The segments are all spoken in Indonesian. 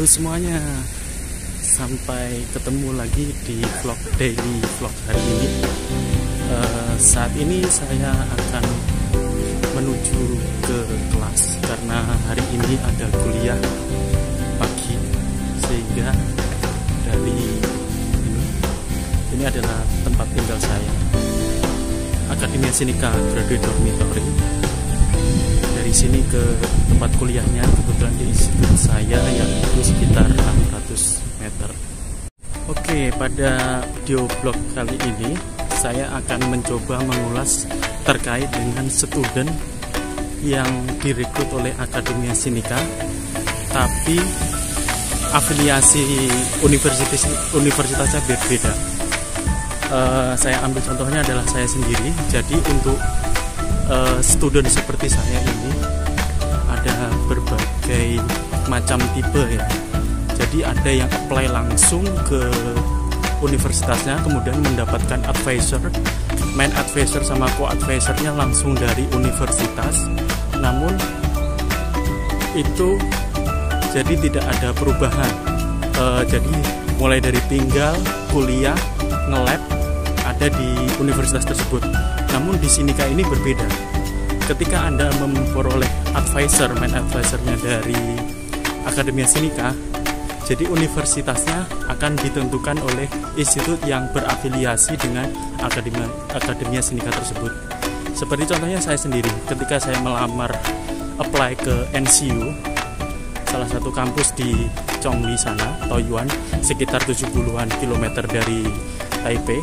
semuanya, sampai ketemu lagi di vlog daily vlog hari ini. Saat ini saya akan menuju ke kelas karena hari ini ada kuliah pagi, sehingga dari ini adalah tempat tinggal saya, Akademia Sinika Graduate Dormitory. Dari sini ke tempat kuliahnya kebetulan di institut saya, yaitu sekitar 600 meter. Oke, pada video blog kali ini saya akan mencoba mengulas terkait dengan student yang direkrut oleh Akademia Sinika, tapi afiliasi universitasnya berbeda. Saya ambil contohnya adalah saya sendiri. Jadi untuk student seperti saya ini ada berbagai macam tipe ya. Jadi ada yang apply langsung ke universitasnya, kemudian mendapatkan advisor, main advisor sama co-advisornya langsung dari universitas. Namun itu jadi tidak ada perubahan. Jadi mulai dari tinggal, kuliah, nge-lab ada di universitas tersebut. Namun di Sinika ini berbeda. Ketika Anda memperoleh advisor, main advisornya dari Akademia Sinika, jadi universitasnya akan ditentukan oleh institut yang berafiliasi dengan Akademia Sinika tersebut. Seperti contohnya saya sendiri, ketika saya melamar apply ke NCU, salah satu kampus di Chongli sana, Taoyuan, sekitar 70-an kilometer dari Taipei,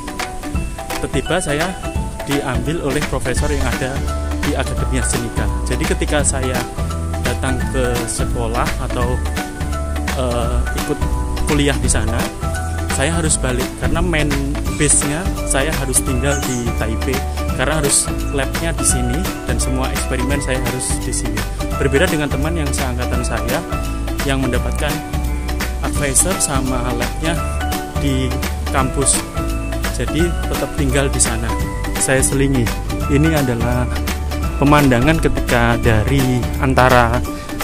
tiba-tiba saya diambil oleh profesor yang ada di Akademia Sinika. Jadi ketika saya datang ke sekolah atau ikut kuliah di sana, saya harus balik karena main base-nya saya harus tinggal di Taipei karena harus lab-nya di sini dan semua eksperimen saya harus di sini. Berbeda dengan teman yang seangkatan saya yang mendapatkan advisor sama lab-nya di kampus, jadi tetap tinggal di sana. Saya selingi, ini adalah pemandangan ketika dari antara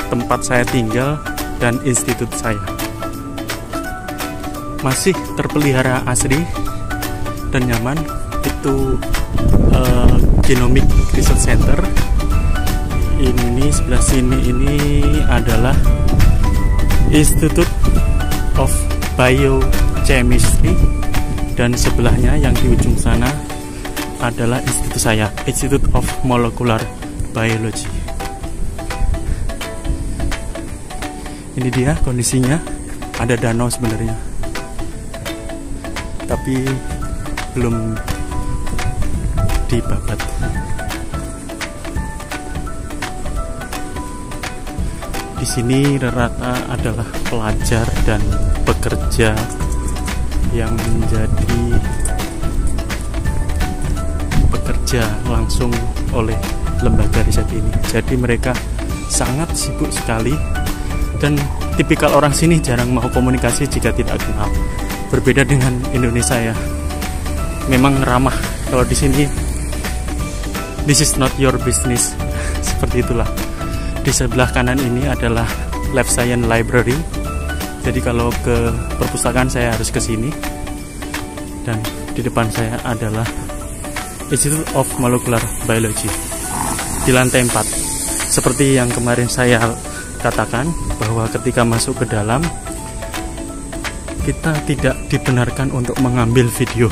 tempat saya tinggal dan institut saya. Masih terpelihara asri dan nyaman. Itu Genomic Research Center. Ini sebelah sini ini adalah Institute of Biochemistry, dan sebelahnya yang di ujung sana adalah institut saya, Institute of Molecular Biology. Ini dia kondisinya, ada danau sebenarnya, tapi belum dibabat. Di sini rata adalah pelajar dan pekerja yang menjadi pekerja langsung oleh lembaga riset ini. Jadi mereka sangat sibuk sekali, dan tipikal orang sini jarang mau komunikasi jika tidak kenal. Berbeda dengan Indonesia ya, memang ramah. Kalau di sini this is not your business, seperti itulah. Di sebelah kanan ini adalah Lab Science Library. Jadi kalau ke perpustakaan saya harus ke sini, dan di depan saya adalah Institute of Molecular Biology di lantai 4. Seperti yang kemarin saya katakan, bahwa ketika masuk ke dalam kita tidak dibenarkan untuk mengambil video.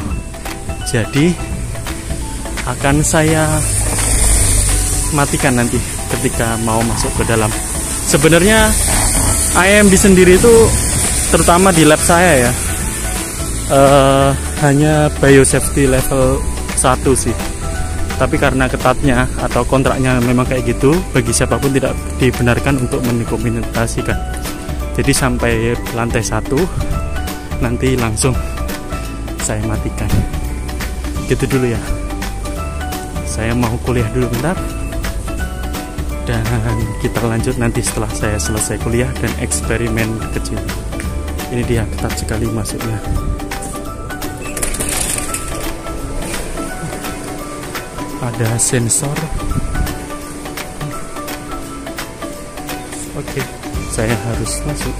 Jadi akan saya matikan nanti ketika mau masuk ke dalam. Sebenarnya IMB sendiri itu, terutama di lab saya ya, hanya biosafety level 1 sih. Tapi karena ketatnya atau kontraknya memang kayak gitu, bagi siapapun tidak dibenarkan untuk mendokumentasikan. Jadi sampai lantai 1 nanti langsung saya matikan. Gitu dulu ya. Saya mau kuliah dulu bentar, dan kita lanjut nanti setelah saya selesai kuliah dan eksperimen kecil. Ini dia, ketat sekali masuknya. Ada sensor. Oke, saya harus masuk.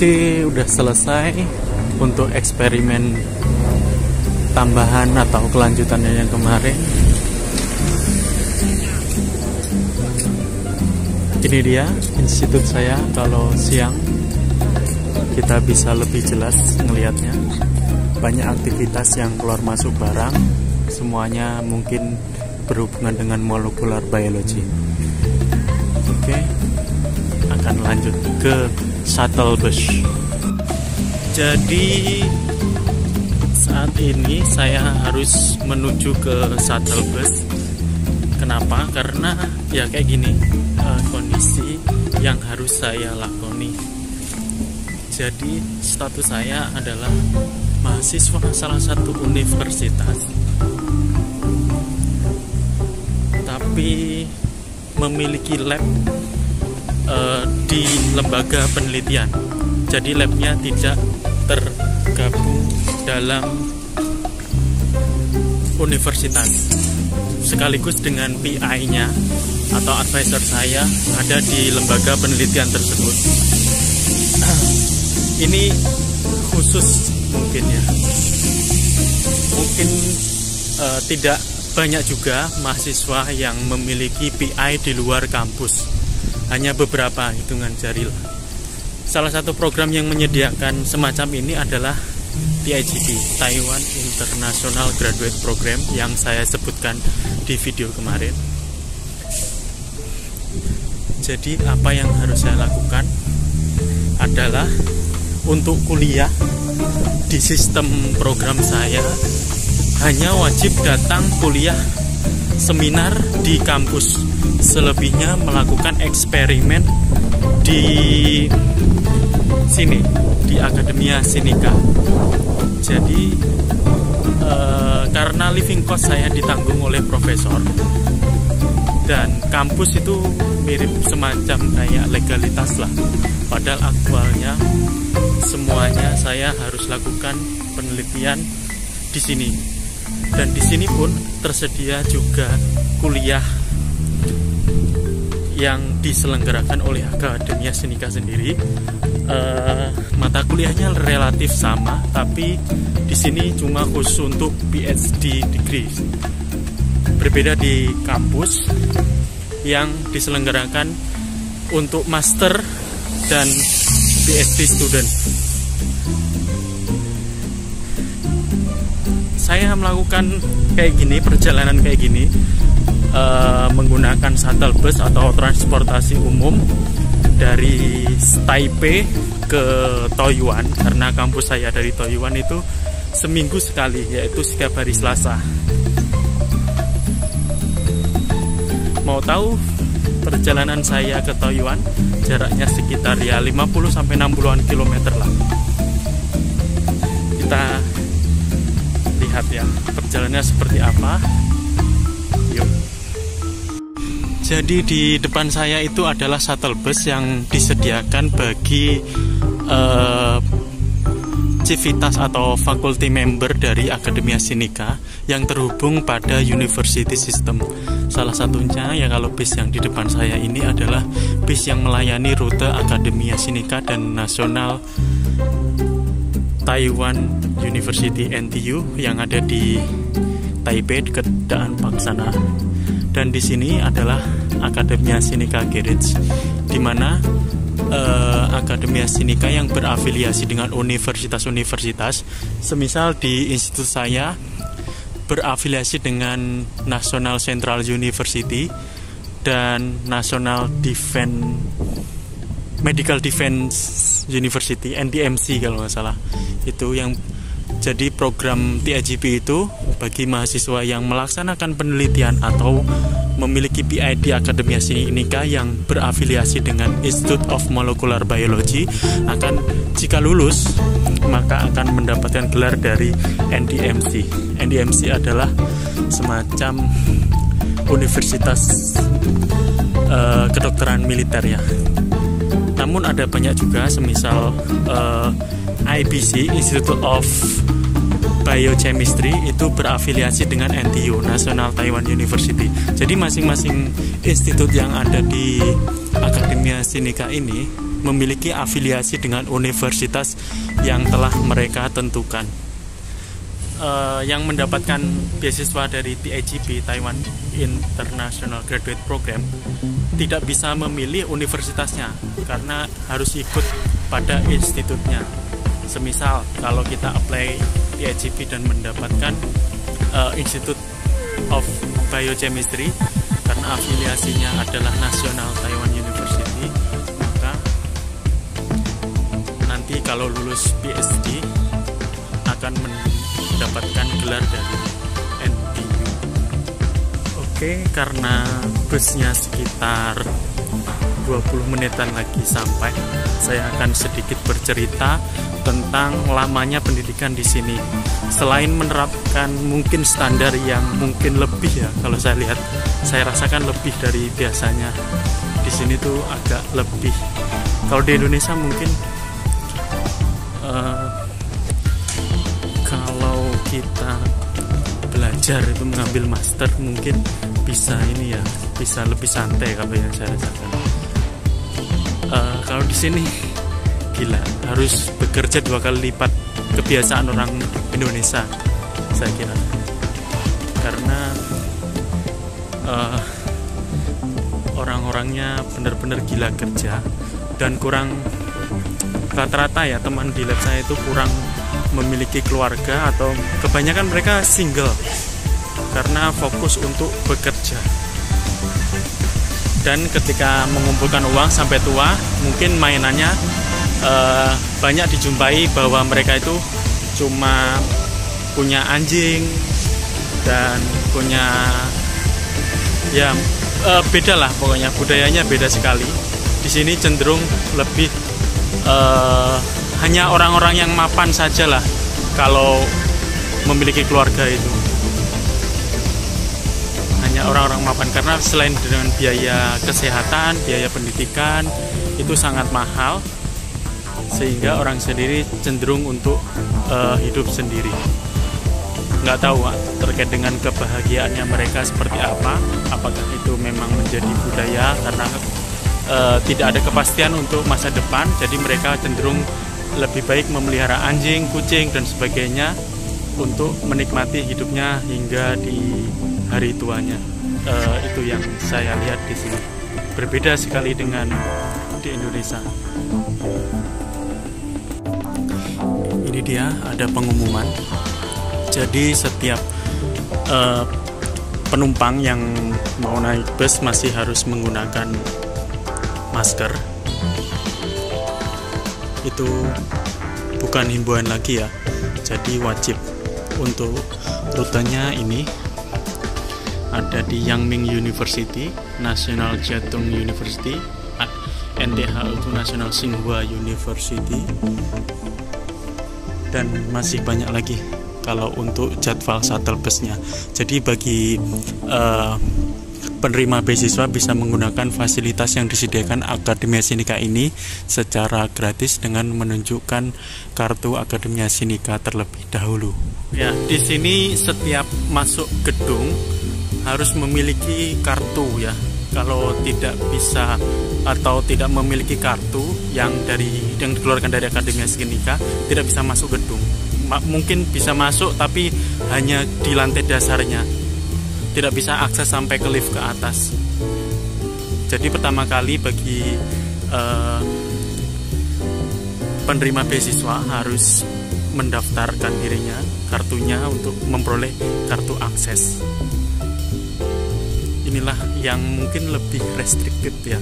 Oke, udah selesai untuk eksperimen tambahan atau kelanjutannya yang kemarin. Ini dia institut saya. Kalau siang kita bisa lebih jelas ngelihatnya. Banyak aktivitas yang keluar masuk barang, semuanya mungkin berhubungan dengan molecular biology. Oke, akan lanjut ke shuttle bus. Jadi saat ini saya harus menuju ke shuttle bus. Kenapa? Karena ya kayak gini kondisi yang harus saya lakoni. Jadi status saya adalah mahasiswa salah satu universitas, tapi memiliki lab di lembaga penelitian. Jadi labnya tidak tergabung dalam universitas. Sekaligus dengan PI-nya atau advisor saya ada di lembaga penelitian tersebut. Ini khusus mungkin ya. Mungkin tidak banyak juga mahasiswa yang memiliki PI di luar kampus. Hanya beberapa, hitungan jari lah. Salah satu program yang menyediakan semacam ini adalah TIGP, Taiwan International Graduate Program, yang saya sebutkan di video kemarin. Jadi apa yang harus saya lakukan adalah untuk kuliah di sistem program saya hanya wajib datang kuliah seminar di kampus, selebihnya melakukan eksperimen di sini, di Akademia Sinika. Jadi karena living cost saya ditanggung oleh profesor, dan kampus itu mirip semacam kayak legalitas lah, padahal aktualnya semuanya saya harus lakukan penelitian di sini. Dan di sini pun tersedia juga kuliah yang diselenggarakan oleh Akademia Sinika sendiri. Mata kuliahnya relatif sama, tapi di sini cuma khusus untuk PhD degree. Berbeda di kampus yang diselenggarakan untuk master dan PhD student. Saya melakukan kayak gini, perjalanan kayak gini, menggunakan shuttle bus atau transportasi umum dari Taipei ke Taoyuan, karena kampus saya dari Taoyuan itu seminggu sekali, yaitu setiap hari Selasa. Mau tahu perjalanan saya ke Taoyuan? Jaraknya sekitar ya 50-60an kilometer lah. Kita lihat ya perjalanannya seperti apa. Yuk. Jadi di depan saya itu adalah shuttle bus yang disediakan bagi civitas atau faculty member dari Akademia Sinika yang terhubung pada university system. Salah satunya ya kalau bis yang di depan saya ini adalah bis yang melayani rute Akademia Sinika dan National Taiwan University NTU yang ada di Taipei dekat Daan Park sana. Dan di sini adalah Akademia Sinika Garage, di mana Akademia Sinika yang berafiliasi dengan universitas-universitas. Semisal di institut saya berafiliasi dengan National Central University dan National Medical Defense University, NDMC kalau nggak salah. Itu yang jadi program TIGP itu bagi mahasiswa yang melaksanakan penelitian atau memiliki PI di Akademia Sinika yang berafiliasi dengan Institute of Molecular Biology akan, jika lulus, maka akan mendapatkan gelar dari NDMC. NDMC adalah semacam universitas kedokteran militer ya. Namun ada banyak juga, semisal IBC, Institute of Biochemistry, itu berafiliasi dengan NTU, National Taiwan University. Jadi masing-masing institut yang ada di Akademia Sinika ini memiliki afiliasi dengan universitas yang telah mereka tentukan. Yang mendapatkan beasiswa dari TIGP, Taiwan International Graduate Program, tidak bisa memilih universitasnya karena harus ikut pada institutnya. Semisal kalau kita apply TIGP dan mendapatkan Institute of Biochemistry karena afiliasinya adalah National Taiwan University, maka nanti kalau lulus PhD akan mendapatkan gelar dari NTU. Oke, karena busnya sekitar 20 menitan lagi sampai, saya akan sedikit bercerita tentang lamanya pendidikan di sini. Selain menerapkan mungkin standar yang mungkin lebih ya, kalau saya lihat, saya rasakan lebih dari biasanya. Di sini tuh agak lebih. Kalau di Indonesia mungkin kalau kita belajar itu mengambil master mungkin bisa ini ya, bisa lebih santai kalau yang saya rasakan. Kalau di sini gila, harus bekerja 2 kali lipat kebiasaan orang Indonesia, saya kira, karena orang-orangnya benar-benar gila kerja dan kurang, rata-rata ya teman di lab saya itu kurang memiliki keluarga atau kebanyakan mereka single karena fokus untuk bekerja. Dan ketika mengumpulkan uang sampai tua, mungkin mainannya banyak dijumpai bahwa mereka itu cuma punya anjing dan punya ya beda lah pokoknya, budayanya beda sekali. Di sini cenderung lebih hanya orang-orang yang mapan saja lah kalau memiliki keluarga itu. Hanya orang-orang mapan, karena selain dengan biaya kesehatan, biaya pendidikan itu sangat mahal, sehingga orang sendiri cenderung untuk hidup sendiri. Nggak tahu terkait dengan kebahagiaannya mereka seperti apa, apakah itu memang menjadi budaya karena tidak ada kepastian untuk masa depan, jadi mereka cenderung lebih baik memelihara anjing, kucing dan sebagainya untuk menikmati hidupnya hingga di hari tuanya. Itu yang saya lihat di sini. Berbeda sekali dengan di Indonesia. Ini dia ada pengumuman. Jadi setiap penumpang yang mau naik bus masih harus menggunakan masker. Itu bukan himbauan lagi ya. Jadi wajib. Untuk rutenya ini ada di Yangming University, National Jiaotong University, NTH itu National Tsinghua University, dan masih banyak lagi kalau untuk jadwal shuttle busnya. Jadi bagi penerima beasiswa bisa menggunakan fasilitas yang disediakan Akademia Sinica ini secara gratis dengan menunjukkan kartu Akademia Sinica terlebih dahulu. Ya, di sini setiap masuk gedung harus memiliki kartu ya. Kalau tidak bisa atau tidak memiliki kartu yang dikeluarkan dari Akademia Sinica, tidak bisa masuk gedung. Mungkin bisa masuk tapi hanya di lantai dasarnya, tidak bisa akses sampai ke lift ke atas. Jadi pertama kali bagi penerima beasiswa harus mendaftarkan dirinya, kartunya untuk memperoleh kartu akses. Inilah yang mungkin lebih restricted ya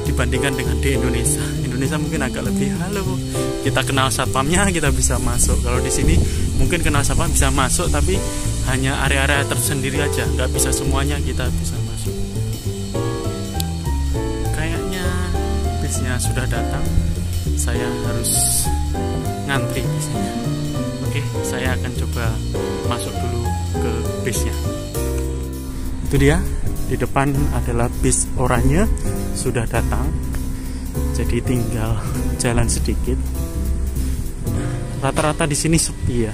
dibandingkan dengan di Indonesia. Indonesia mungkin agak lebih, halo kita kenal satpamnya kita bisa masuk. Kalau di sini mungkin kenal satpam bisa masuk tapi hanya area-area tersendiri aja, nggak bisa semuanya kita bisa masuk. Kayaknya bisnya sudah datang, saya harus ngantri bisnya. Oke, saya akan coba masuk dulu ke bisnya. Itu dia, di depan adalah bis oranye, sudah datang. Jadi tinggal jalan sedikit. Rata-rata di sini sepi ya.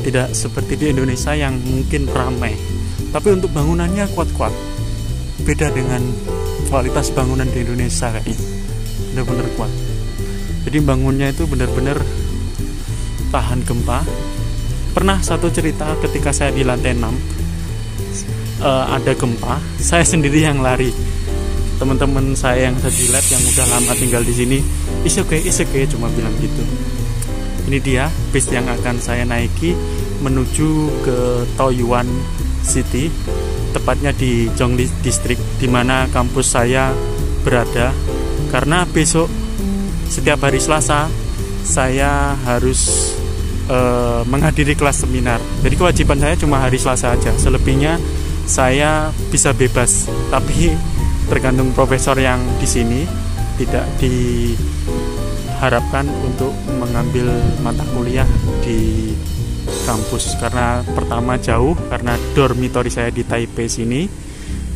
Tidak seperti di Indonesia yang mungkin ramai. Tapi untuk bangunannya kuat-kuat. Beda dengan kualitas bangunan di Indonesia kayaknya. benar-benar kuat. Jadi bangunnya itu benar-benar tahan gempa. Pernah satu cerita ketika saya di lantai 6 ada gempa, saya sendiri yang lari. Teman-teman saya yang di lab yang udah lama tinggal di sini, is okay, cuma bilang gitu. Ini dia bis yang akan saya naiki menuju ke Taoyuan City, tepatnya di Zhongli District, di mana kampus saya berada. Karena besok setiap hari Selasa saya harus menghadiri kelas seminar. Jadi kewajiban saya cuma hari Selasa aja. Selebihnya saya bisa bebas. Tapi tergantung profesor yang di sini, tidak diharapkan untuk mengambil mata kuliah di kampus karena pertama jauh, karena dormitory saya di Taipei sini,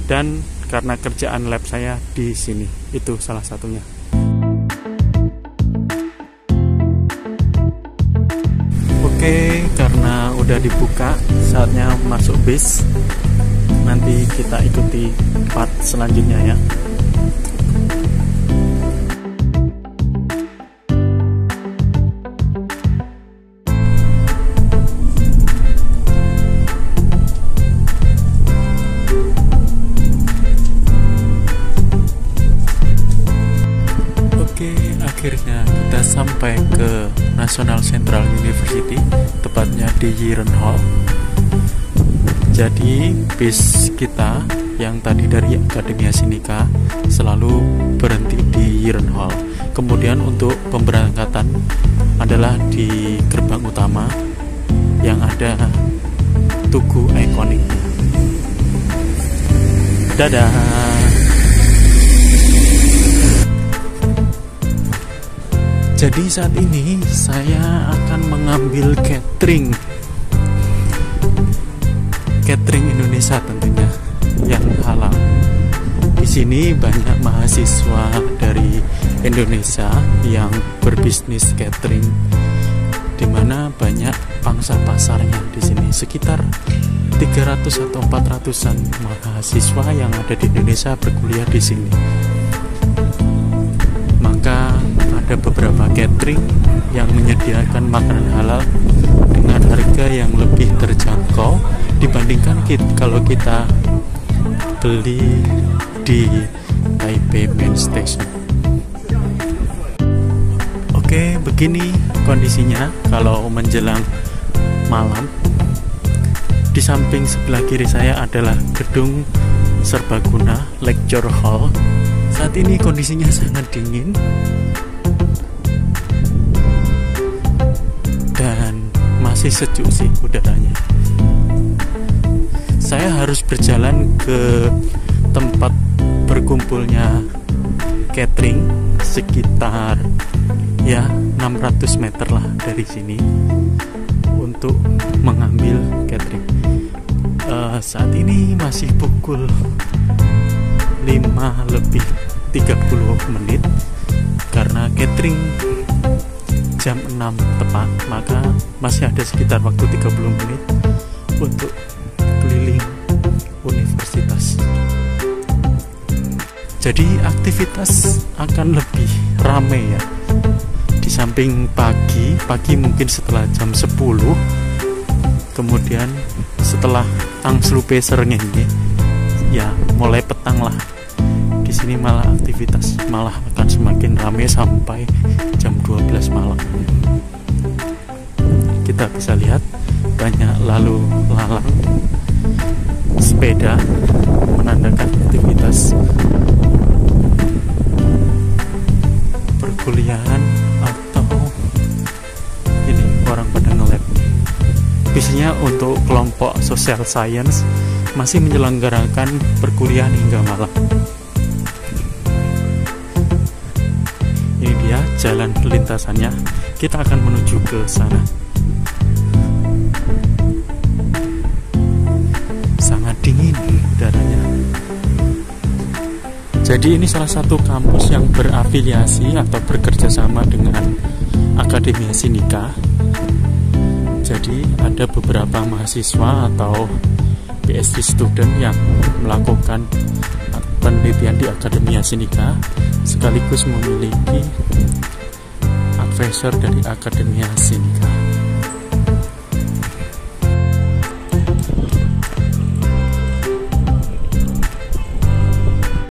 dan karena kerjaan lab saya di sini. Itu salah satunya. Oke, karena udah dibuka, saatnya masuk bis. Nanti kita ikuti part selanjutnya ya. Akhirnya kita sampai ke National Central University, tepatnya di Yiren Hall. Jadi bis kita yang tadi dari Akademia Sinica selalu berhenti di Yiren Hall. Kemudian untuk pemberangkatan adalah di gerbang utama yang ada tugu ikoniknya. Dadah. Jadi saat ini saya akan mengambil catering Indonesia tentunya yang halal. Di sini banyak mahasiswa dari Indonesia yang berbisnis catering, di mana banyak pangsa pasarnya di sini. Sekitar 300 atau 400-an mahasiswa yang ada di Indonesia berkuliah di sini. Maka ada beberapa catering yang menyediakan makanan halal dengan harga yang lebih terjangkau dibandingkan kalau kita beli di Taipei Main Station. Oke, begini kondisinya kalau menjelang malam. Di samping sebelah kiri saya adalah gedung serbaguna Lecture Hall. Saat ini kondisinya sangat dingin dan masih sejuk sih udaranya. Saya harus berjalan ke tempat berkumpulnya catering sekitar ya 600 meter lah dari sini untuk mengambil catering. Saat ini masih pukul 5:30 menit. Karena catering jam 6 tepat, maka masih ada sekitar waktu 30 menit untuk keliling universitas. Jadi aktivitas akan lebih ramai ya. Di samping pagi mungkin setelah jam 10, kemudian setelah Tangslupe Serengenge ya mulai petang lah. Di sini malah aktivitas malah akan semakin ramai sampai jam 12 malam. Kita bisa lihat banyak lalu lalang sepeda menandakan aktivitas perkuliahan atau ini orang pada nge-lab. Biasanya untuk kelompok social science masih menyelenggarakan perkuliahan hingga malam. Ini dia jalan lintasannya. Kita akan menuju ke sana. Sangat dingin udaranya. Jadi ini salah satu kampus yang berafiliasi atau bekerja sama dengan Akademia Sinica. Jadi ada beberapa mahasiswa atau PhD student yang melakukan penelitian di Akademia Sinica sekaligus memiliki advisor dari Akademia Sinika.